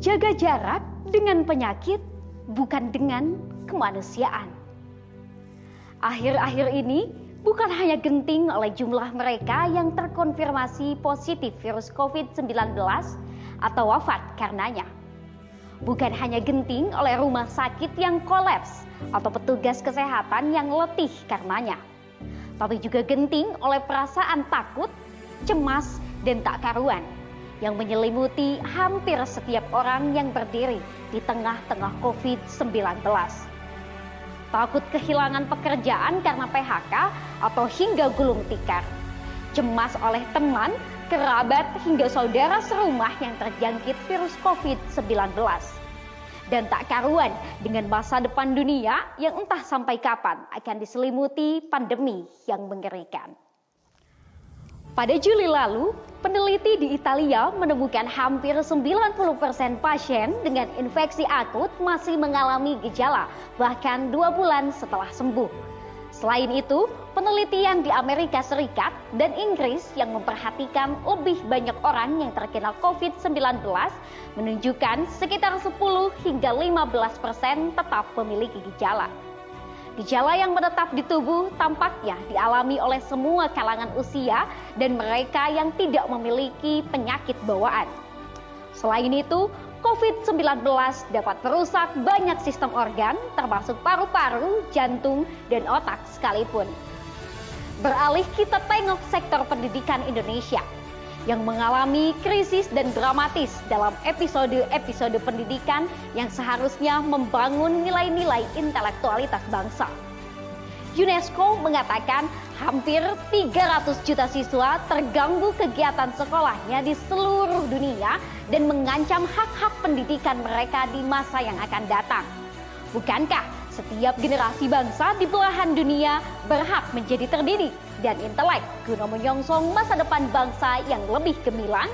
Menjaga jarak dengan penyakit bukan dengan kemanusiaan. Akhir-akhir ini bukan hanya genting oleh jumlah mereka yang terkonfirmasi positif virus COVID-19 atau wafat karenanya. Bukan hanya genting oleh rumah sakit yang kolaps atau petugas kesehatan yang letih karenanya. Tapi juga genting oleh perasaan takut, cemas, dan tak karuan yang menyelimuti hampir setiap orang yang berdiri di tengah-tengah COVID-19. Takut kehilangan pekerjaan karena PHK atau hingga gulung tikar. Cemas oleh teman, kerabat, hingga saudara serumah yang terjangkit virus COVID-19. Dan tak karuan dengan masa depan dunia yang entah sampai kapan akan diselimuti pandemi yang mengerikan. Pada Juli lalu, peneliti di Italia menemukan hampir 90% pasien dengan infeksi akut masih mengalami gejala bahkan 2 bulan setelah sembuh. Selain itu, penelitian di Amerika Serikat dan Inggris yang memperhatikan lebih banyak orang yang terkena COVID-19 menunjukkan sekitar 10 hingga 15% tetap memiliki gejala. Gejala yang menetap di tubuh tampaknya dialami oleh semua kalangan usia dan mereka yang tidak memiliki penyakit bawaan. Selain itu, COVID-19 dapat merusak banyak sistem organ termasuk paru-paru, jantung, dan otak sekalipun. Beralih kita tengok sektor pendidikan Indonesia yang mengalami krisis dan dramatis dalam episode-episode pendidikan yang seharusnya membangun nilai-nilai intelektualitas bangsa. UNESCO mengatakan hampir 300 juta siswa terganggu kegiatan sekolahnya di seluruh dunia dan mengancam hak-hak pendidikan mereka di masa yang akan datang. Bukankah setiap generasi bangsa di belahan dunia berhak menjadi terdidik dan intelek guna menyongsong masa depan bangsa yang lebih gemilang?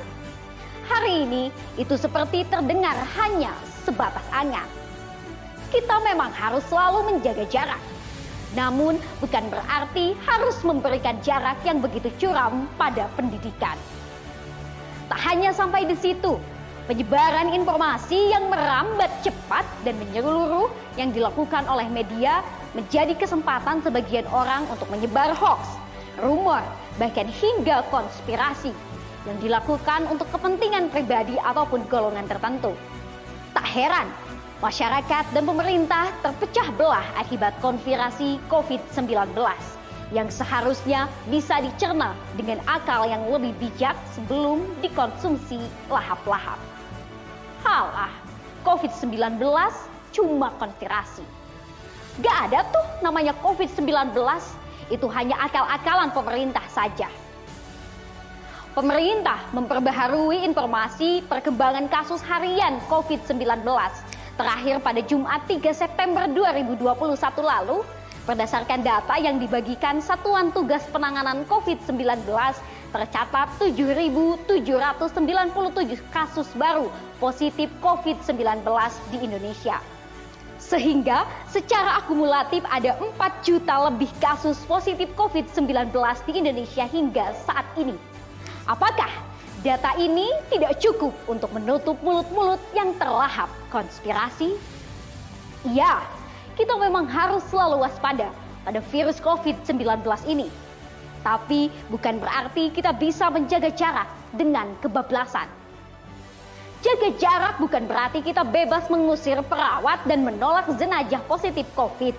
Hari ini itu seperti terdengar hanya sebatas angan. Kita memang harus selalu menjaga jarak. Namun bukan berarti harus memberikan jarak yang begitu curam pada pendidikan. Tak hanya sampai di situ, penyebaran informasi yang merambat cepat dan menyeluruh yang dilakukan oleh media menjadi kesempatan sebagian orang untuk menyebar hoax, rumor, bahkan hingga konspirasi yang dilakukan untuk kepentingan pribadi ataupun golongan tertentu. Tak heran, masyarakat dan pemerintah terpecah belah akibat konspirasi COVID-19 yang seharusnya bisa dicerna dengan akal yang lebih bijak sebelum dikonsumsi lahap-lahap. Halah, COVID-19 cuma konspirasi. Gak ada tuh namanya COVID-19, itu hanya akal-akalan pemerintah saja. Pemerintah memperbaharui informasi perkembangan kasus harian COVID-19 terakhir pada Jumat 3 September 2021 lalu. Berdasarkan data yang dibagikan Satuan Tugas Penanganan COVID-19, tercatat 7.797 kasus baru positif COVID-19 di Indonesia. Sehingga secara akumulatif ada 4 juta lebih kasus positif COVID-19 di Indonesia hingga saat ini. Apakah data ini tidak cukup untuk menutup mulut-mulut yang terlahap konspirasi? Iya, kita memang harus selalu waspada pada virus COVID-19 ini. Tapi bukan berarti kita bisa menjaga jarak dengan kebablasan. Jaga jarak bukan berarti kita bebas mengusir perawat dan menolak jenazah positif COVID.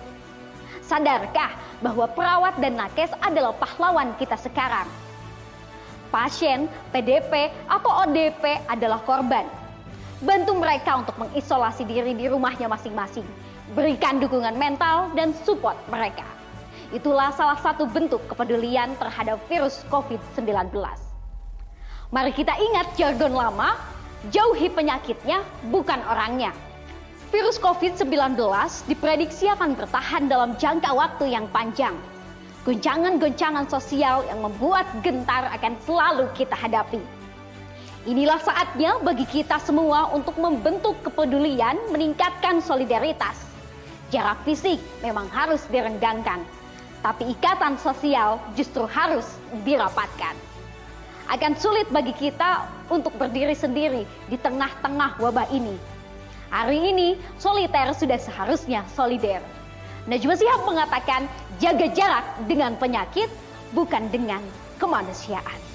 Sadarkah bahwa perawat dan nakes adalah pahlawan kita sekarang? Pasien, PDP, atau ODP adalah korban. Bantu mereka untuk mengisolasi diri di rumahnya masing-masing. Berikan dukungan mental dan support mereka. Itulah salah satu bentuk kepedulian terhadap virus COVID-19. Mari kita ingat jargon lama, jauhi penyakitnya, bukan orangnya. Virus COVID-19 diprediksi akan bertahan dalam jangka waktu yang panjang. Goncangan-goncangan sosial yang membuat gentar akan selalu kita hadapi. Inilah saatnya bagi kita semua untuk membentuk kepedulian, meningkatkan solidaritas. Jarak fisik memang harus direnggangkan, tapi ikatan sosial justru harus dirapatkan. akan sulit bagi kita untuk berdiri sendiri di tengah-tengah wabah ini. Hari ini, soliter sudah seharusnya solider. Najwa Shihab mengatakan, jaga jarak dengan penyakit, bukan dengan kemanusiaan.